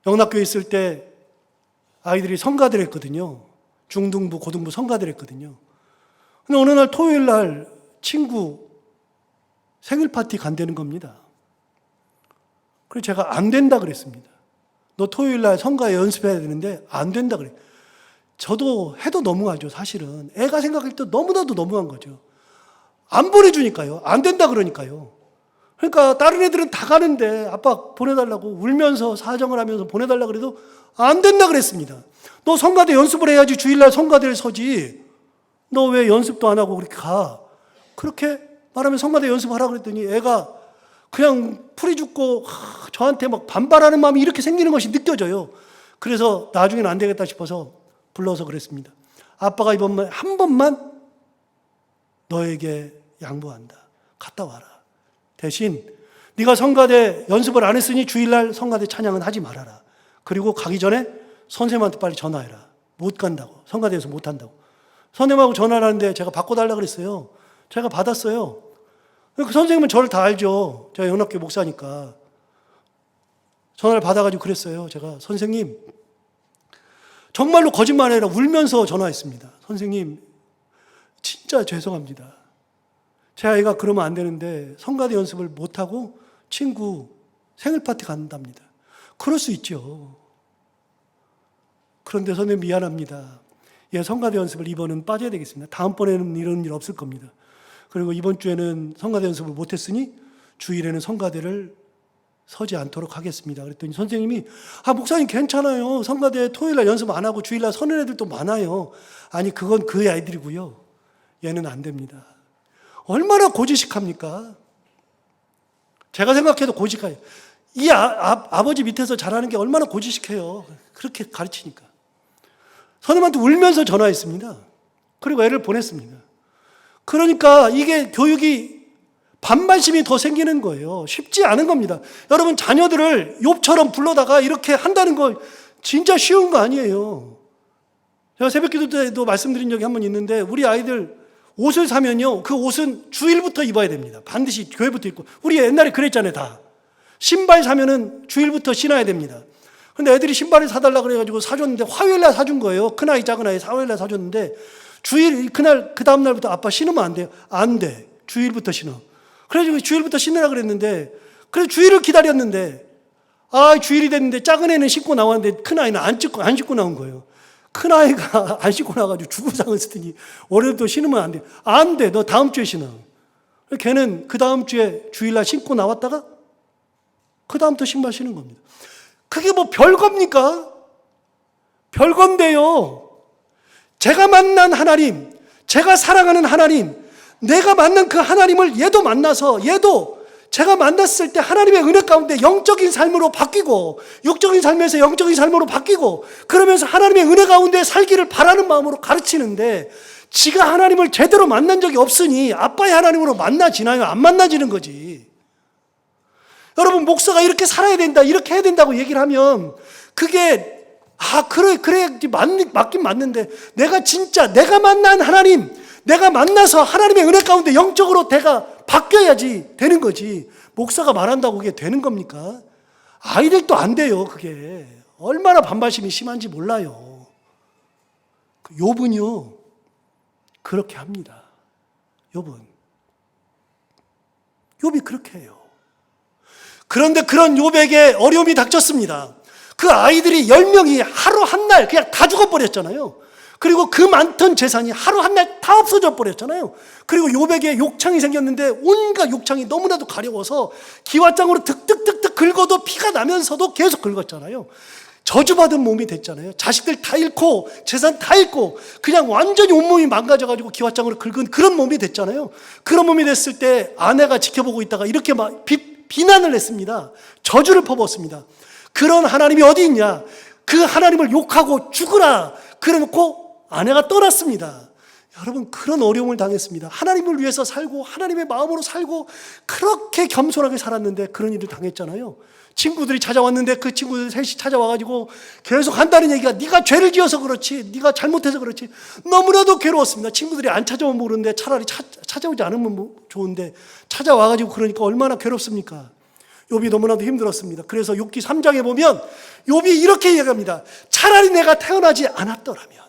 S1: 영락교회 있을 때 아이들이 성가대를 했거든요. 중등부, 고등부 성가대를 했거든요. 근데 어느 날 토요일 날 친구 생일 파티 간다는 겁니다. 그래서 제가 안 된다 그랬습니다. 너 토요일 날 성가에 연습해야 되는데 안 된다 그래. 저도 해도 너무하죠, 사실은. 애가 생각할 때 너무나도 너무한 거죠. 안 보내주니까요. 안 된다 그러니까요. 그러니까 다른 애들은 다 가는데 아빠 보내달라고 울면서 사정을 하면서 보내달라고 그래도 안 된다 그랬습니다. 너 성가대 연습을 해야지 주일날 성가대를 서지. 너 왜 연습도 안 하고 그렇게 가? 그렇게 말하면 성가대 연습하라 그랬더니 애가 그냥 풀이 죽고 저한테 막 반발하는 마음이 이렇게 생기는 것이 느껴져요. 그래서 나중에는 안 되겠다 싶어서 불러서 그랬습니다. 아빠가 이번만 한 번만 너에게 양보한다. 갔다 와라. 대신 네가 성가대 연습을 안 했으니 주일날 성가대 찬양은 하지 말아라. 그리고 가기 전에 선생님한테 빨리 전화해라. 못 간다고. 성가대에서 못 한다고. 선생님하고 전화를 하는데 제가 바꿔달라고 그랬어요. 제가 받았어요. 그 선생님은 저를 다 알죠. 제가 영락교회 목사니까. 전화를 받아가지고 그랬어요. 제가 선생님, 정말로 거짓말 아니라 울면서 전화했습니다. 선생님, 진짜 죄송합니다. 제 아이가 그러면 안 되는데 성가대 연습을 못하고 친구 생일 파티 간답니다. 그럴 수 있죠. 그런데 선생님 미안합니다. 예, 성가대 연습을 이번은 빠져야 되겠습니다. 다음번에는 이런 일 없을 겁니다. 그리고 이번 주에는 성가대 연습을 못했으니 주일에는 성가대를 서지 않도록 하겠습니다. 그랬더니 선생님이 목사님 괜찮아요. 성가대 토요일날 연습 안 하고 주일날 서는 애들도 많아요. 아니 그건 그 아이들이고요. 얘는 안 됩니다. 얼마나 고지식합니까? 제가 생각해도 고지식해요. 이 아버지 밑에서 자라는 게 얼마나 고지식해요. 그렇게 가르치니까. 선생님한테 울면서 전화했습니다. 그리고 애를 보냈습니다. 그러니까 이게 교육이 반발심이 더 생기는 거예요. 쉽지 않은 겁니다. 여러분 자녀들을 욥처럼 불러다가 이렇게 한다는 거 진짜 쉬운 거 아니에요. 제가 새벽기도 때도 말씀드린 적이 한 번 있는데 우리 아이들 옷을 사면요 그 옷은 주일부터 입어야 됩니다. 반드시 교회부터 입고. 우리 옛날에 그랬잖아요. 다 신발 사면은 주일부터 신어야 됩니다. 근데 애들이 신발을 사달라 그래가지고 사줬는데 화요일날 사준 거예요. 큰아이 작은아이 화요일날 사줬는데 주일 그날 그 다음날부터 아빠 신으면 안 돼요. 안 돼. 주일부터 신어. 그래가지고 주일부터 신으라 그랬는데 그래서 주일을 기다렸는데 주일이 됐는데 작은 애는 신고 나왔는데 큰아이는 안 신고 나온 거예요. 큰아이가 안 신고 나와가지고 죽음상을 쓰더니 월요일도 신으면 안 돼. 안 돼. 너 다음 주에 신어. 걔는 그 다음 주에 주일날 신고 나왔다가 그 다음부터 신발 신은 겁니다. 그게 뭐 별겁니까? 별건데요. 제가 만난 하나님, 제가 사랑하는 하나님, 내가 만난 그 하나님을 얘도 만나서 얘도 제가 만났을 때 하나님의 은혜 가운데 영적인 삶으로 바뀌고 육적인 삶에서 영적인 삶으로 바뀌고 그러면서 하나님의 은혜 가운데 살기를 바라는 마음으로 가르치는데 지가 하나님을 제대로 만난 적이 없으니 아빠의 하나님으로 만나지나요? 안 만나지는 거지. 여러분 목사가 이렇게 살아야 된다 이렇게 해야 된다고 얘기를 하면 그게 그래 맞긴 맞는데 내가 진짜 내가 만난 하나님 내가 만나서 하나님의 은혜 가운데 영적으로 내가 바뀌어야지 되는 거지. 목사가 말한다고 그게 되는 겁니까? 아이들도 안 돼요. 그게 얼마나 반발심이 심한지 몰라요. 욥은요 그렇게 합니다. 욥이 그렇게 해요. 그런데 그런 욥에게 어려움이 닥쳤습니다. 그 아이들이 10명이 하루 한 날 그냥 다 죽어버렸잖아요. 그리고 그 많던 재산이 하루 한 날 다 없어져 버렸잖아요. 그리고 욥에게 욕창이 생겼는데 온갖 욕창이 너무나도 가려워서 기와장으로 득득득득 긁어도 피가 나면서도 계속 긁었잖아요. 저주받은 몸이 됐잖아요. 자식들 다 잃고 재산 다 잃고 그냥 완전히 온몸이 망가져가지고 기와장으로 긁은 그런 몸이 됐잖아요. 그런 몸이 됐을 때 아내가 지켜보고 있다가 이렇게 막 비난을 했습니다. 저주를 퍼붓습니다. 그런 하나님이 어디 있냐? 그 하나님을 욕하고 죽으라. 그래놓고 아내가 떠났습니다. 여러분 그런 어려움을 당했습니다. 하나님을 위해서 살고 하나님의 마음으로 살고 그렇게 겸손하게 살았는데 그런 일을 당했잖아요. 친구들이 찾아왔는데 그 친구들 셋이 찾아와가지고 계속 한다는 얘기가 네가 죄를 지어서 그렇지 네가 잘못해서 그렇지 너무나도 괴로웠습니다. 친구들이 안 찾아오면 모르는데 차라리 찾아오지 않으면 좋은데 찾아와가지고 그러니까 얼마나 괴롭습니까? 욥이 너무나도 힘들었습니다. 그래서 욥기 3장에 보면 욥이 이렇게 얘기합니다. 차라리 내가 태어나지 않았더라면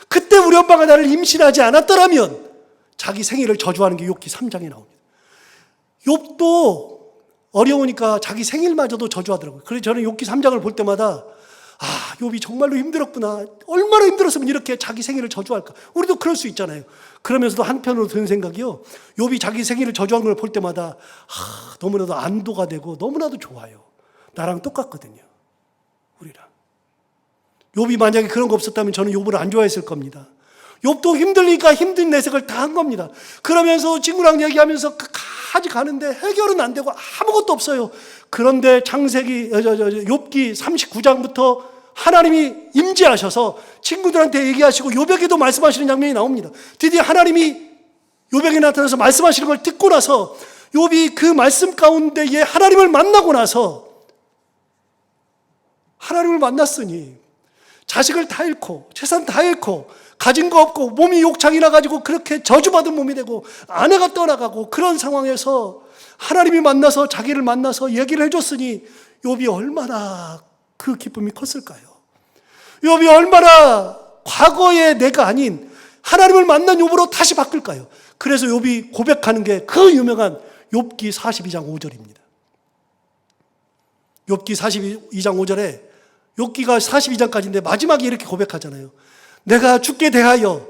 S1: 그때 우리 엄마가 나를 임신하지 않았더라면 자기 생일을 저주하는 게 욥기 3장에 나옵니다. 욥도 어려우니까 자기 생일마저도 저주하더라고요. 그래서 저는 욥기 3장을 볼 때마다 욥이 정말로 힘들었구나. 얼마나 힘들었으면 이렇게 자기 생일을 저주할까. 우리도 그럴 수 있잖아요. 그러면서도 한편으로 드는 생각이요. 욥이 자기 생일을 저주하는 걸 볼 때마다 너무나도 안도가 되고 너무나도 좋아요. 나랑 똑같거든요. 우리랑. 욥이 만약에 그런 거 없었다면 저는 욥을 안 좋아했을 겁니다. 욥도 힘들니까 힘든 내색을 다 한 겁니다. 그러면서 친구랑 얘기하면서 끝까지 가는데 해결은 안 되고 아무것도 없어요. 그런데 욥기 39장부터 하나님이 임재하셔서 친구들한테 얘기하시고 욥에게도 말씀하시는 장면이 나옵니다. 드디어 하나님이 욥에게 나타나서 말씀하시는 걸 듣고 나서 욥이 그 말씀 가운데에 하나님을 만나고 나서 하나님을 만났으니 자식을 다 잃고 재산 다 잃고 가진 거 없고 몸이 욕창이 나가지고 그렇게 저주받은 몸이 되고 아내가 떠나가고 그런 상황에서 하나님이 만나서 자기를 만나서 얘기를 해줬으니 욥이 얼마나 그 기쁨이 컸을까요? 욥이 얼마나 과거의 내가 아닌 하나님을 만난 욥으로 다시 바뀔까요? 그래서 욥이 고백하는 게 그 유명한 욥기 42장 5절입니다. 욥기 42장 5절에 욥기가 42장까지인데 마지막에 이렇게 고백하잖아요. 내가 주께 대하여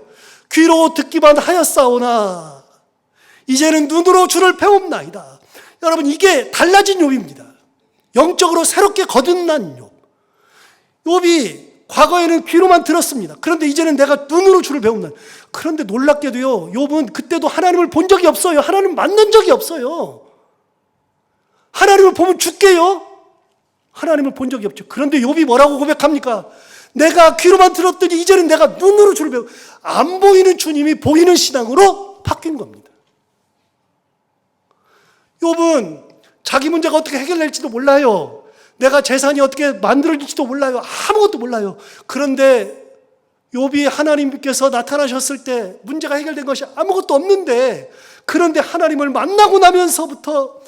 S1: 귀로 듣기만 하였사오나 이제는 눈으로 주를 배웁나이다. 여러분, 이게 달라진 욥입니다. 영적으로 새롭게 거듭난 욥. 욥이 과거에는 귀로만 들었습니다. 그런데 이제는 내가 눈으로 주를 배운다. 그런데 놀랍게도요, 욥은 그때도 하나님을 본 적이 없어요. 하나님 만난 적이 없어요. 하나님을 보면 죽게요. 하나님을 본 적이 없죠. 그런데 욥이 뭐라고 고백합니까? 내가 귀로만 들었더니 이제는 내가 눈으로 주를 배우. 안 보이는 주님이 보이는 신앙으로 바뀐 겁니다. 욥은 자기 문제가 어떻게 해결될지도 몰라요. 내가 재산이 어떻게 만들어질지도 몰라요. 아무것도 몰라요. 그런데 욥이 하나님께서 나타나셨을 때 문제가 해결된 것이 아무것도 없는데, 그런데 하나님을 만나고 나면서부터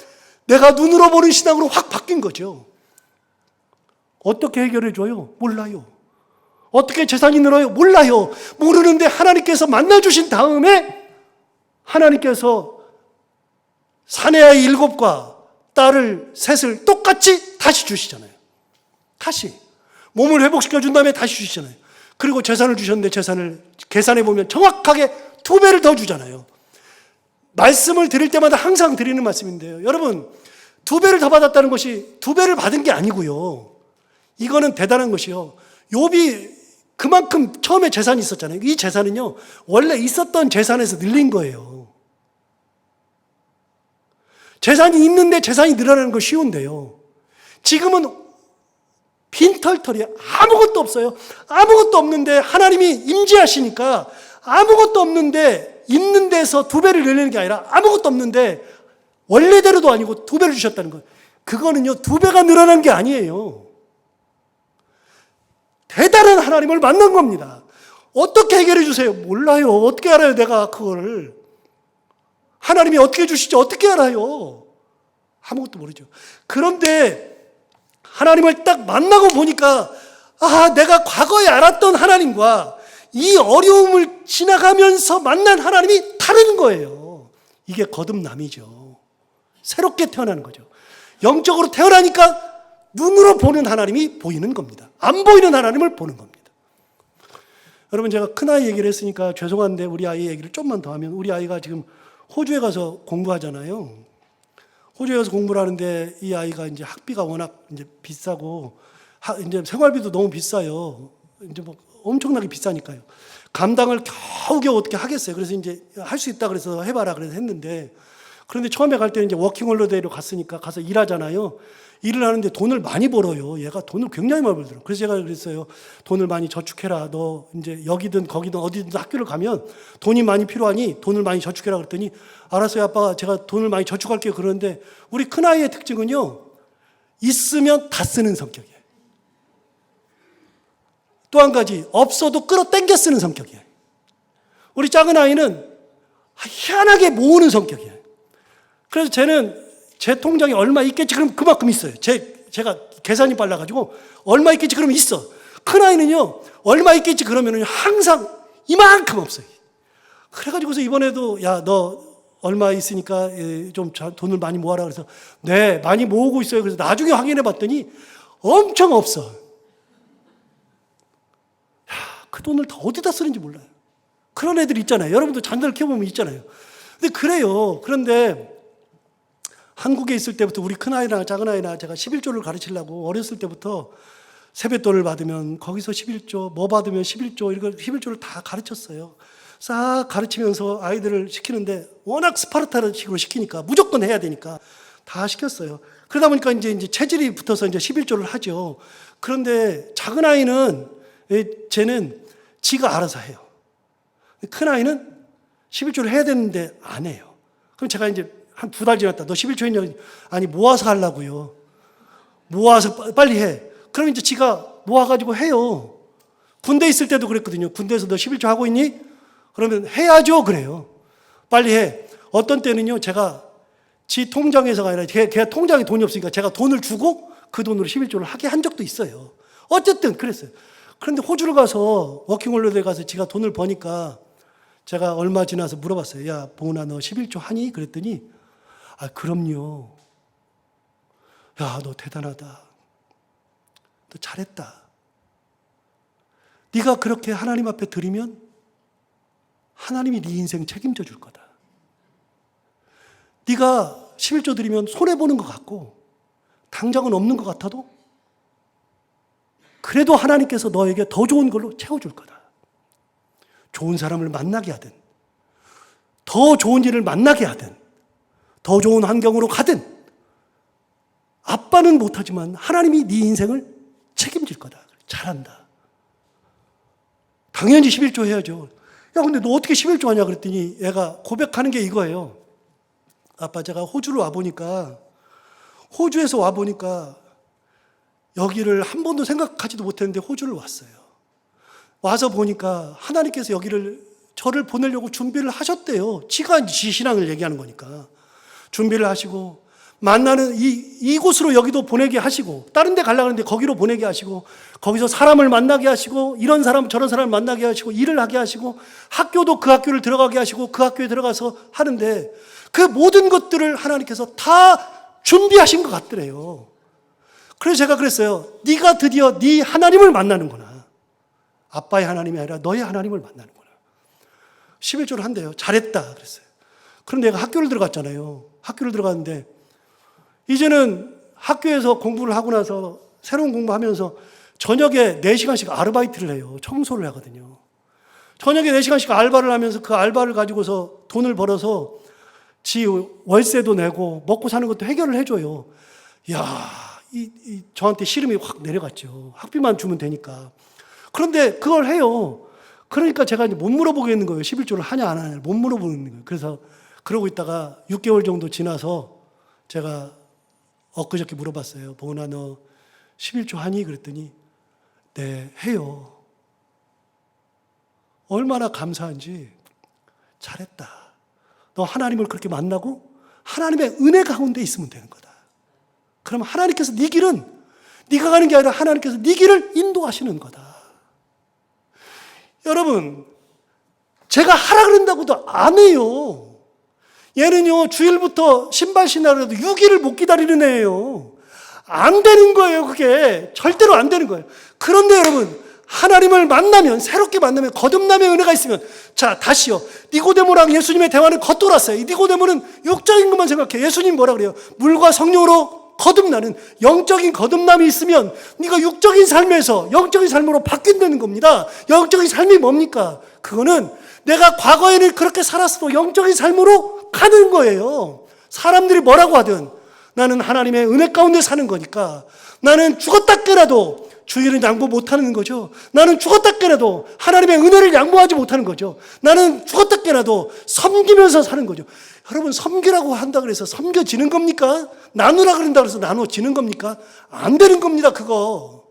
S1: 내가 눈으로 보는 신앙으로 확 바뀐 거죠. 어떻게 해결해줘요? 몰라요. 어떻게 재산이 늘어요? 몰라요. 모르는데 하나님께서 만나주신 다음에 하나님께서 사내아이 7과 딸을 셋을 똑같이 다시 주시잖아요. 다시 몸을 회복시켜준 다음에 다시 주시잖아요. 그리고 재산을 주셨는데 재산을 계산해보면 정확하게 2배를 더 주잖아요. 말씀을 드릴 때마다 항상 드리는 말씀인데요, 여러분, 2배를 더 받았다는 것이 2배를 받은 게 아니고요, 이거는 대단한 것이요, 욥이 그만큼 처음에 재산이 있었잖아요. 이 재산은요, 원래 있었던 재산에서 늘린 거예요. 재산이 있는데 재산이 늘어나는 거 쉬운데요, 지금은 빈털털이에요. 아무것도 없어요. 아무것도 없는데 하나님이 임재하시니까, 아무것도 없는데 있는 데서 2배를 늘리는 게 아니라 아무것도 없는데 원래대로도 아니고 2배를 주셨다는 거예요. 그거는요, 2배가 늘어난 게 아니에요. 대단한 하나님을 만난 겁니다. 어떻게 해결해 주세요? 몰라요. 어떻게 알아요, 내가 그거를. 하나님이 어떻게 주시지 어떻게 알아요? 아무것도 모르죠. 그런데 하나님을 딱 만나고 보니까, 아, 내가 과거에 알았던 하나님과 이 어려움을 지나가면서 만난 하나님이 다른 거예요. 이게 거듭남이죠. 새롭게 태어나는 거죠. 영적으로 태어나니까 눈으로 보는 하나님이 보이는 겁니다. 안 보이는 하나님을 보는 겁니다. 여러분, 제가 큰아이 얘기를 했으니까 죄송한데 우리 아이 얘기를 좀만 더 하면, 우리 아이가 지금 호주에 가서 공부하잖아요. 호주에 가서 공부를 하는데 이 아이가 이제 학비가 워낙 이제 비싸고, 이제 생활비도 너무 비싸요. 이제 뭐 엄청나게 비싸니까요. 감당을 겨우겨우 어떻게 하겠어요. 그래서 이제 할 수 있다 그래서 해봐라 그래서 했는데, 그런데 처음에 갈 때는 이제 워킹홀리데이로 갔으니까 가서 일하잖아요. 일을 하는데 돈을 많이 벌어요. 얘가 돈을 굉장히 많이 벌더라고요. 그래서 제가 그랬어요. 돈을 많이 저축해라. 너 이제 여기든 거기든 어디든 학교를 가면 돈이 많이 필요하니 돈을 많이 저축해라 그랬더니, 알았어요 아빠, 제가 돈을 많이 저축할게요. 그러는데 우리 큰아이의 특징은요, 있으면 다 쓰는 성격이에요. 또 한 가지, 없어도 끌어당겨 쓰는 성격이에요. 우리 작은 아이는 희한하게 모으는 성격이에요. 그래서 쟤는 제 통장에 얼마 있겠지 그럼 그만큼 있어요. 제가 계산이 빨라가지고 얼마 있겠지 그러면 있어. 큰아이는요, 얼마 있겠지 그러면 항상 이만큼 없어요. 그래가지고서 이번에도, 야, 너 얼마 있으니까 좀 돈을 많이 모아라 그래서, 네, 많이 모으고 있어요. 그래서 나중에 확인해 봤더니 엄청 없어. 야, 그 돈을 다 어디다 쓰는지 몰라요. 그런 애들 있잖아요. 여러분도 잔들 키워보면 있잖아요. 근데 그래요. 그런데 한국에 있을 때부터 우리 큰아이나 작은아이나 제가 11조를 가르치려고 어렸을 때부터 세뱃돈을 받으면 거기서 11조, 뭐 받으면 11조, 이거 11조를 다 가르쳤어요. 싹 가르치면서 아이들을 시키는데 워낙 스파르타식으로 시키니까 무조건 해야 되니까 다 시켰어요. 그러다 보니까 이제 체질이 붙어서 이제 11조를 하죠. 그런데 작은아이는, 쟤는 지가 알아서 해요. 큰아이는 11조를 해야 되는데 안 해요. 그럼 제가 이제 한 2달 지났다. 너 11조 했냐고. 아니, 모아서 하려고요. 모아서 빨리 해. 그럼 이제 지가 모아가지고 해요. 군대 있을 때도 그랬거든요. 군대에서 너 11조 하고 있니? 그러면 해야죠. 그래요. 빨리 해. 어떤 때는요, 제가 지 통장에서가 아니라 걔 통장에 돈이 없으니까 제가 돈을 주고 그 돈으로 11조를 하게 한 적도 있어요. 어쨌든 그랬어요. 그런데 호주를 가서 워킹홀리데이 가서 지가 돈을 버니까 제가 얼마 지나서 물어봤어요. 야, 봉은아, 너 11조 하니? 그랬더니, 아, 그럼요. 야, 너 대단하다. 너 잘했다. 네가 그렇게 하나님 앞에 드리면 하나님이 네 인생 책임져 줄 거다. 네가 11조 드리면 손해보는 것 같고 당장은 없는 것 같아도 그래도 하나님께서 너에게 더 좋은 걸로 채워줄 거다. 좋은 사람을 만나게 하든 더 좋은 일을 만나게 하든 더 좋은 환경으로 가든 아빠는 못하지만 하나님이 네 인생을 책임질 거다. 잘한다. 당연히 11조 해야죠. 야, 근데 너 어떻게 11조 하냐 그랬더니 애가 고백하는 게 이거예요. 아빠, 제가 호주로 와보니까 호주에서 와보니까 여기를 한 번도 생각하지도 못했는데 호주를 왔어요. 와서 보니까 하나님께서 여기를 저를 보내려고 준비를 하셨대요. 지가 지 신앙을 얘기하는 거니까. 준비를 하시고 만나는 이곳으로 여기도 보내게 하시고 다른 데 가려고 하는데 거기로 보내게 하시고 거기서 사람을 만나게 하시고 이런 사람 저런 사람을 만나게 하시고 일을 하게 하시고 학교도 그 학교를 들어가게 하시고 그 학교에 들어가서 하는데 그 모든 것들을 하나님께서 다 준비하신 것 같더래요. 그래서 제가 그랬어요. 네가 드디어 네 하나님을 만나는구나. 아빠의 하나님이 아니라 너의 하나님을 만나는구나. 11조를 한대요. 잘했다 그랬어요. 그런데 내가 학교를 들어갔잖아요. 학교를 들어갔는데 이제는 학교에서 공부를 하고 나서 새로운 공부하면서 저녁에 4시간씩 아르바이트를 해요. 청소를 하거든요. 저녁에 4시간씩 알바를 하면서 그 알바를 가지고서 돈을 벌어서 지 월세도 내고 먹고 사는 것도 해결을 해줘요. 이야, 저한테 시름이 확 내려갔죠. 학비만 주면 되니까. 그런데 그걸 해요. 그러니까 제가 이제 못 물어보겠는 거예요. 11조를 하냐 안 하냐 못 물어보는 거예요. 그래서 그러고 있다가 6개월 정도 지나서 제가 엊그저께 물어봤어요. 봉은아, 너 11조 하니? 그랬더니 네, 해요. 얼마나 감사한지. 잘했다. 너 하나님을 그렇게 만나고 하나님의 은혜 가운데 있으면 되는 거다. 그럼 하나님께서 네 길은 네가 가는 게 아니라 하나님께서 네 길을 인도하시는 거다. 여러분, 제가 하라 그런다고도 안 해요. 얘는요, 주일부터 신발 신으라도 6일을 못 기다리는 애예요. 안 되는 거예요, 그게. 절대로 안 되는 거예요. 그런데 여러분, 하나님을 만나면, 새롭게 만나면, 거듭남의 은혜가 있으면, 자, 다시요. 니고데모랑 예수님의 대화는 겉돌았어요. 이 니고데모는 육적인 것만 생각해. 예수님 뭐라 그래요? 물과 성령으로 거듭나는 영적인 거듭남이 있으면 네가 육적인 삶에서 영적인 삶으로 바뀐다는 겁니다. 영적인 삶이 뭡니까? 그거는 내가 과거에는 그렇게 살았어도 영적인 삶으로 가는 거예요. 사람들이 뭐라고 하든 나는 하나님의 은혜 가운데 사는 거니까 나는 죽었다 깨라도 주의를 양보 못하는 거죠. 나는 죽었다 깨라도 하나님의 은혜를 양보하지 못하는 거죠. 나는 죽었다 깨라도 섬기면서 사는 거죠. 여러분, 섬기라고 한다 그래서 섬겨지는 겁니까? 나누라 그런다 그래서 나눠지는 겁니까? 안 되는 겁니다, 그거.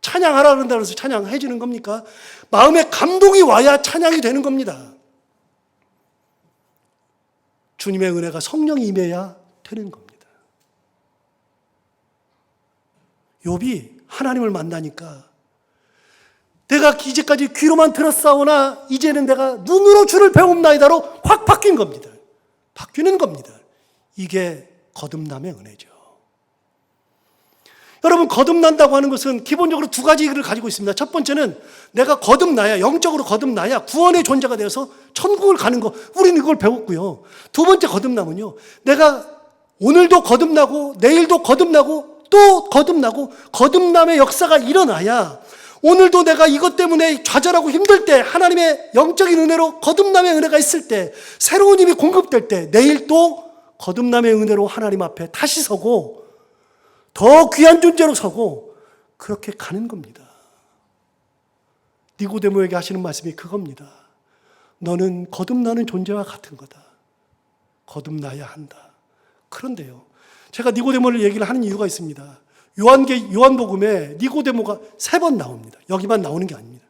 S1: 찬양하라 그런다 그래서 찬양해지는 겁니까? 마음에 감동이 와야 찬양이 되는 겁니다. 주님의 은혜가 성령이 임해야 되는 겁니다. 욥이 하나님을 만나니까 내가 이제까지 귀로만 들었사오나 이제는 내가 눈으로 주를 배움나이다로 확 바뀐 겁니다. 바뀌는 겁니다. 이게 거듭남의 은혜죠. 여러분, 거듭난다고 하는 것은 기본적으로 두 가지를 가지고 있습니다. 첫 번째는 내가 거듭나야, 영적으로 거듭나야 구원의 존재가 되어서 천국을 가는 거, 우리는 이걸 배웠고요. 두 번째 거듭남은요, 내가 오늘도 거듭나고 내일도 거듭나고 또 거듭나고 거듭남의 역사가 일어나야 오늘도 내가 이것 때문에 좌절하고 힘들 때 하나님의 영적인 은혜로 거듭남의 은혜가 있을 때 새로운 힘이 공급될 때 내일 또 거듭남의 은혜로 하나님 앞에 다시 서고 더 귀한 존재로 서고 그렇게 가는 겁니다. 니고데모에게 하시는 말씀이 그겁니다. 너는 거듭나는 존재와 같은 거다. 거듭나야 한다. 그런데요, 제가 니고데모를 얘기를 하는 이유가 있습니다. 요한복음에 니고데모가 3번 나옵니다. 여기만 나오는 게 아닙니다.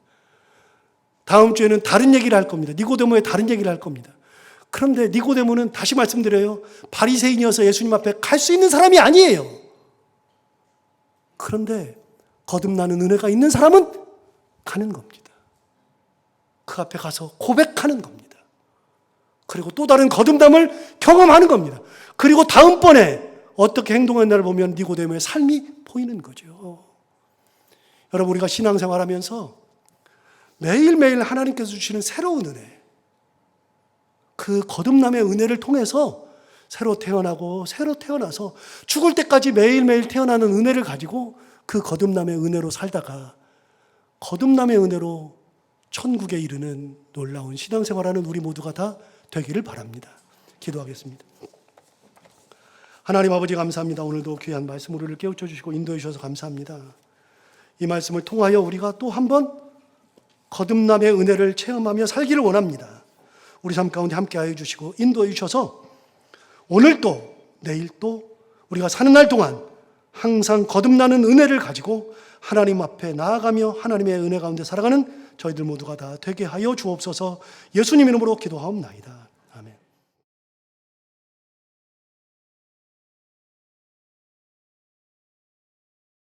S1: 다음 주에는 다른 얘기를 할 겁니다. 니고데모의 다른 얘기를 할 겁니다. 그런데 니고데모는 다시 말씀드려요. 바리새인이어서 예수님 앞에 갈 수 있는 사람이 아니에요. 그런데 거듭나는 은혜가 있는 사람은 가는 겁니다. 그 앞에 가서 고백하는 겁니다. 그리고 또 다른 거듭남을 경험하는 겁니다. 그리고 다음번에 어떻게 행동했나를 보면 니고데모의 삶이 보이는 거죠. 여러분, 우리가 신앙생활하면서 매일매일 하나님께서 주시는 새로운 은혜, 그 거듭남의 은혜를 통해서 새로 태어나고 새로 태어나서 죽을 때까지 매일매일 태어나는 은혜를 가지고 그 거듭남의 은혜로 살다가 거듭남의 은혜로 천국에 이르는 놀라운 신앙생활하는 우리 모두가 다 되기를 바랍니다. 기도하겠습니다. 하나님 아버지, 감사합니다. 오늘도 귀한 말씀 우리를 깨우쳐 주시고 인도해 주셔서 감사합니다. 이 말씀을 통하여 우리가 또 한 번 거듭남의 은혜를 체험하며 살기를 원합니다. 우리 삶 가운데 함께하여 주시고 인도해 주셔서 오늘 또 내일 또 우리가 사는 날 동안 항상 거듭나는 은혜를 가지고 하나님 앞에 나아가며 하나님의 은혜 가운데 살아가는 저희들 모두가 다 되게 하여 주옵소서. 예수님 이름으로 기도하옵나이다.